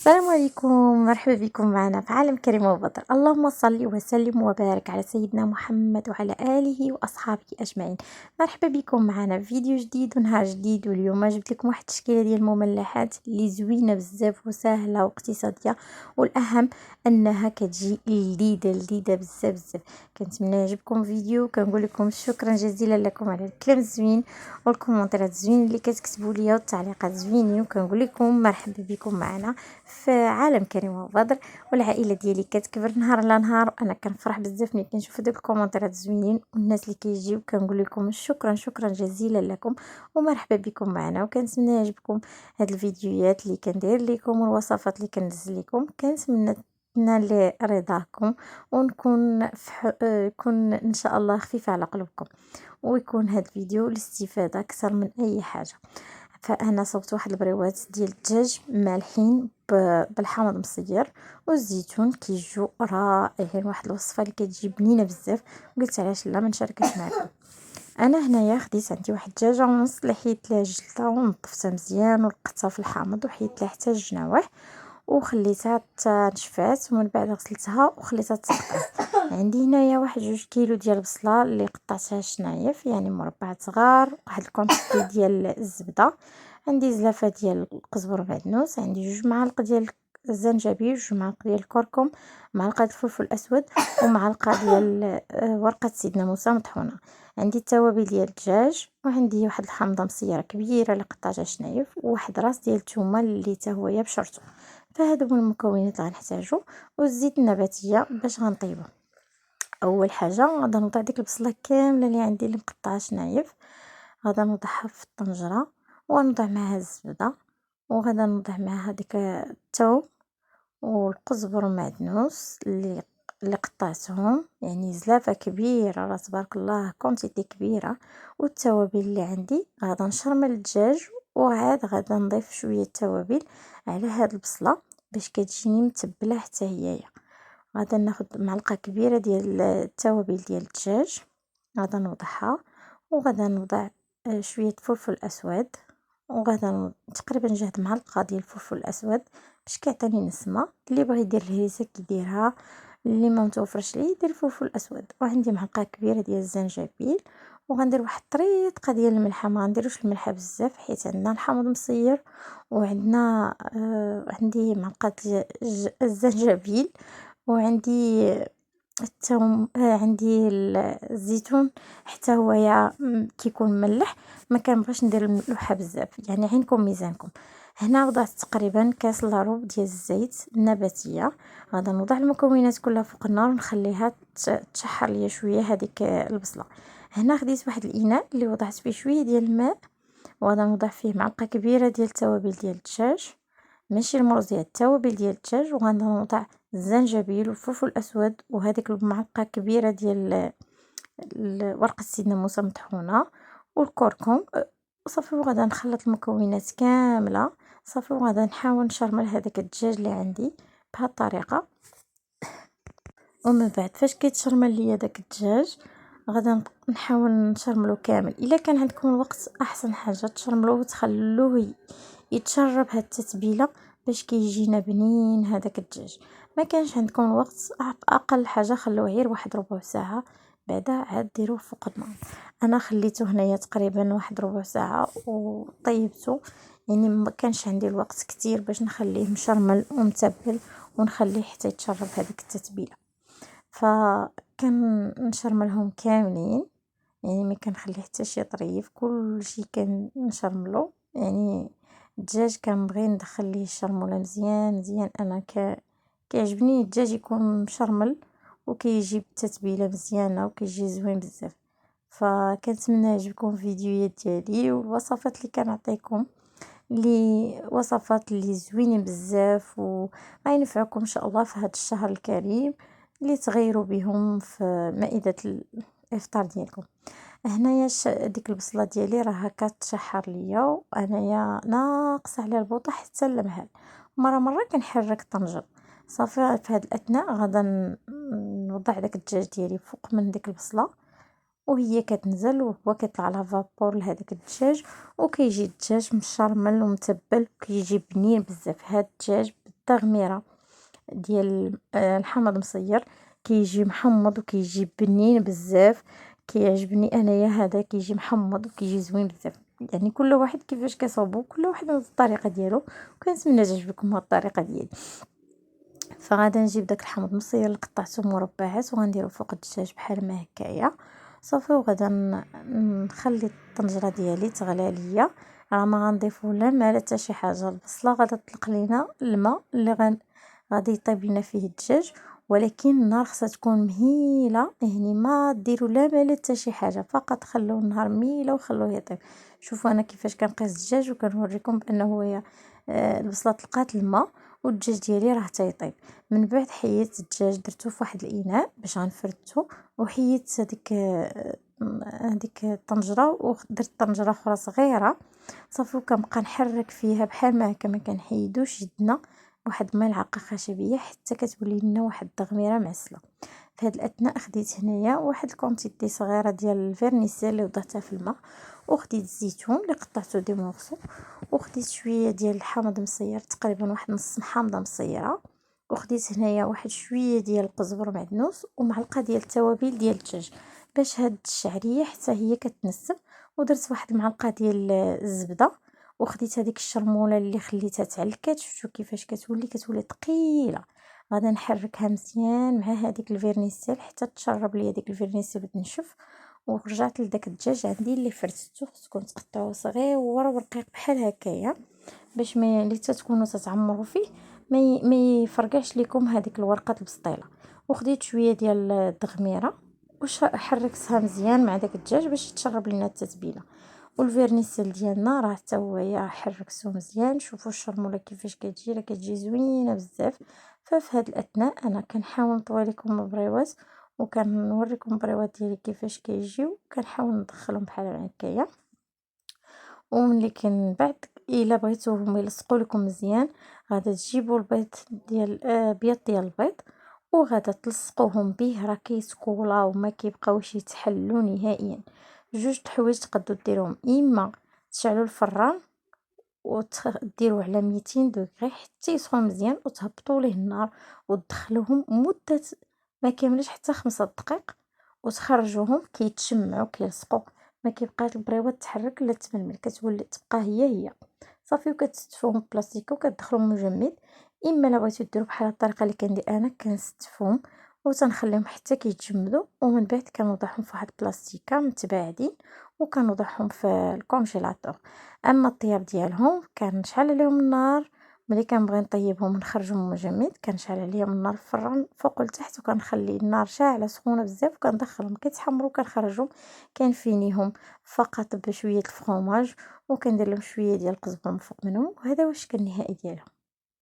السلام عليكم. مرحبا بكم معنا في عالم كريم وبطر. اللهم صل وسلم وبارك على سيدنا محمد وعلى آله وأصحابه أجمعين. مرحبا بكم معنا في فيديو جديد ونهار جديد، واليوم جبت لكم واحد التشكيله ديال المملحات اللي زوينه بزاف وسهله واقتصاديه، والاهم انها كتجي لذيذه بزاف بزاف. كنتمنى يعجبكم فيديو، كنقول لكم شكرا جزيلا لكم على الكلام الزوين والكومنتات الزوين اللي كتكتبوا لي والتعليقات زوينين، وكنقول لكم مرحبا بكم معنا في عالم كريم وبدر. والعائله ديالي كتكبر نهار على نهار، وانا كنفرح بزاف ملي كنشوف دوك الكومنتات زوينين والناس اللي كيجيو. كنقول لكم شكرا جزيلا لكم ومرحبا بكم معنا، وكنتمنى يعجبكم هاد الفيديوهات اللي كندير لكم والوصفات اللي كننزل لكم. كنتمنى نال رضاكم ونكون يكون ان شاء الله خفيف على قلوبكم، ويكون هاد الفيديو الاستفاده اكثر من اي حاجه. فانا صوبت واحد البريوات ديال الدجاج مالحين بالحامض مصير والزيتون، كيجيو رائعين. واحد الوصفه اللي كتجي بنينه بزاف، قلت علاش لا ما نشاركهاش معكم. انا هنايا خديت عندي واحد الدجاجه ونص اللي حيت لها جلده ونظفتها مزيان ولقيتها في الحامض وحيت لها حتى الجناوح وخليتها حتى نشفات، ومن بعد غسلتها وخليتها تسقط. عندي هنايا واحد 2 كيلو ديال البصله اللي قطعتها شنايف يعني مربعات صغار، واحد الكونتيتي ديال الزبده، عندي زلافه ديال القزبر ومعدنوس، عندي 2 معالق ديال الزنجبيل، 2 معالق ديال الكركم، معلقه الفلفل الاسود، ومعلقه ديال ورقه سيدنا موسى مطحونه. عندي التوابل ديال الدجاج، وعندي واحد الحامضه مصيره كبيره اللي قطعتها شنايف، وواحد راس ديال الثومه اللي حتى هو بشرته. فهادو هما المكونات اللي غنحتاجو، والزيت النباتيه باش غنطيبو. اول حاجه غادا نوضع ديك البصله كامله اللي عندي اللي مقطعه شنايف، غادا نوضعها في الطنجره ونوضع معها الزبده، وغادا نوضع معها ديك الثوم والقزبر ومعدنوس اللي قطعتهم، يعني زلافه كبيره راه تبارك الله كونتيتي كبيره. والتوابل اللي عندي غادا نشرمل الدجاج، وعاد غادا نضيف شويه التوابل على هاد البصله باش كتجيني متبله حتى هي. غادا ناخد معلقه كبيره ديال التوابل ديال الدجاج، غادا نوضعها، وغادا نوضع شويه فلفل اسود، وغادا تقريبا جهد معلقه ديال الفلفل الاسود باش كيعطيني نسمه. اللي بغى يدير الهريسه كيديرها، اللي ما متوفرش ليه يدير الفلفل الاسود. وعندي معلقه كبيره ديال الزنجبيل، وغندير واحد الطريقه ديال الملحه، ما غنديروش الملحه بزاف حيت عندنا الحامض مصير، وعندنا عندي معلقه الزنجبيل، وعندي الثوم، عندي الزيتون حتى هو كيكون مملح، ما كنبغيش ندير الملوحه بزاف، يعني عينكم ميزانكم. هنا وضعت تقريبا كاس الا ربع ديال الزيت النباتيه. غادا نوضع المكونات كلها فوق النار ونخليها تشحر ليا شويه هذيك البصله. هنا خديت واحد الاناء اللي وضعت فيه شويه ديال الماء، وغادا نوضع فيه معلقه كبيره ديال التوابل ديال الدجاج، ماشي المرزية، التوابل ديال الدجاج، وغادا نوضع الزنجبيل والفلفل الاسود وهذيك المعلقه كبيره ديال ورقه سيدنا موسى مطحونه والكركم. صافي وغادا نخلط المكونات كامله صافي، وغادا نحاول نشرمل هذاك الدجاج اللي عندي بهذه الطريقه. ومن بعد فاش كيتشرمل ليا داك الدجاج غادا نحاول نشرملو كامل. الا كان عندكم الوقت احسن حاجه تشرملوه وتخلوه يتشرب هاد التتبيله باش كيجينا بنين هذاك الدجاج. ما كانش عندكم الوقت اقل حاجه خلوه غير واحد ربع ساعه، بعدا عاد ديروه فوق الماء. انا خليته هنايا تقريبا واحد ربع ساعه وطيبته، يعني ما كانش عندي الوقت كتير باش نخليه مشرمل ومتبل ونخليه حتى يتشرب هذيك التتبيله. فكان نشرملهم كاملين، يعني ما كنخلي حتى شي طريف، كلشي كان نشرملو. يعني الدجاج كنبغي ندخل ليه الشرموله مزيان مزيان. انا كيعجبني الدجاج يكون مشرمل وكيجي بالتتبيله مزيانه وكيجي زوين بزاف. فكنتمنى يعجبكم الفيديوهات ديالي والوصفات اللي كنعطيكم، اللي وصفات اللي زوينين بزاف وغينفعكم ان شاء الله في هذا الشهر الكريم، اللي تغيروا بهم في مائدة الافطار ديالكم. هنايا ديك البصله ديالي راها كتشحر ليا، وانايا ناقصه على البوطه حتى اللمهال، مره كنحرك الطنجره. صافي في هذا الاثناء غادا نوضع داك الدجاج ديالي فوق من ديك البصله، وهي كتنزل وهو كيطلع لها فابور لهداك الدجاج، وكيجي الدجاج مشرمل ومتبل وكيجي بنين بزاف. هاد الدجاج التغميره ديال الحامض مصير، كيجي محمض وكيجي بنين بزاف. كيعجبني انايا هذا، كيجي محمض وكيجي زوين بزاف. يعني كل واحد كيفاش كيصاوبو، كل واحد بالطريقه ديالو، وكنتمنى تعجبكم هاد الطريقه ديالي. فغادا نجيب داك الحامض المصير اللي قطعته مربعات وغنديرو فوق الدجاج بحال ما هكايا صافي. وغادا نخلي الطنجره ديالي تغلى ليا، راه ما غنضيفو لا ماء لا حتى شي حاجه. البصله غادا تطلق لينا الماء اللي غادي يطيب لنا فيه الدجاج، ولكن النار خصها تكون مهيله، يعني ما ديروا لا ماء لا حتى شي حاجه، فقط خلوه النهار مهيله وخلوه يطيب. شوفوا انا كيفاش كنقيس الدجاج وكنوريكم بانه هو البصله طلقات الماء والدجاج ديالي راه تيطيب. من بعد حيدت الدجاج درتو في واحد الاناء باش غنفردو، وحيدت هذيك الطنجره ودرت طنجره اخرى صغيره صافي. وكنبقى نحرك فيها بحال ما هكا، ما كنحيدوش يدنا، واحد الملعقه خشبيه حتى كتولي لنا واحد التغميره معسله. في هذا الاثناء خديت هنايا واحد الكونتيتي صغيره ديال الفيرنيسيل اللي وضعتها في الماء، وخديت الزيتون اللي قطعته دي مورسو، وخديت شويه ديال الحامض مصير، تقريبا واحد نص محامضه مصيره، وخديت هنايا واحد شويه ديال القزبر معدنوس ومعلقه ديال التوابل ديال الدجاج باش هاد الشعريه حتى هي كتنسب. ودرت واحد المعلقه ديال الزبده، وخديت هذيك الشرموله اللي خليتها تعلكات، شفتوا كيفاش كتولي ثقيله. غادا نحركها مزيان مع هذيك الفيرنيسيل حتى تشرب ليا ديك الفيرنيسيل وتنشف. ورجعت لداك الدجاج عندي اللي فرتته، خصكم تقطعوه صغير ورقيق بحال هكايا باش ما اللي تكونوا تتعمروا فيه ما يفرقعش لكم هذيك الورقه البسطيله. وخديت شويه ديال التغميره حركتها مزيان مع داك الدجاج باش تشرب لنا التتبيله. والفيرنيسيل ديالنا راه حتى هو حركته مزيان. شوفوا الشرموله كيفاش كتجي، راه كتجي زوينه بزاف. ففي هذا الاثناء انا كنحاول نطوي لكم البريوات وكنوريكم البريوات ديالي كيفاش كيجيو، كنحاول ندخلهم بحال هكايا. وملي كان بعد الا بغيتوهم يلصقوا لكم مزيان، غادا تجيبوا البيض ديال بيض ديال البيض وغادا تلصقوهم به، راه كيتكولاو وما كيبقاوش يتحلوا نهائيا. جوج د الحوايج تقدروا ديروهم، اما تشعلوا الفران وديروه على 200 دوغري حتى يسخن مزيان، وتهبطوا ليه النار وتدخلوهم مده ما كاملش حتى 5 دقائق، وتخرجوهم كيتشمعوا كيلصقوا، ما كيبقاش البريوات تحرك لا تململ، كتولي تبقى هي صافي. وكتستفوهم بلاستيكه وكتدخلوهم مجمد. اما الا بغيتو ديروا بحال الطريقه اللي كندير انا، كنستفهم وتنخليهم حتى كيتجمدوا، ومن بعد كنوضعهم في واحد البلاستيكه متباعدين وكنوضعهم في الكونجيلاتور. اما الطياب ديالهم كنشعل عليهم النار، ملي كنبغي نطيبهم ونخرجهم من المجمد كنشعل عليهم النار في الفران فوق لتحت، وكنخلي النار شاعله سخونه بزاف، وكندخلهم كيتحمروا كنخرجهم كنفينيهم فقط بشويه الفرomاج، وكندير لهم شويه ديال القزبر من فوق منهم، وهذا واش كان النهائي ديالهم.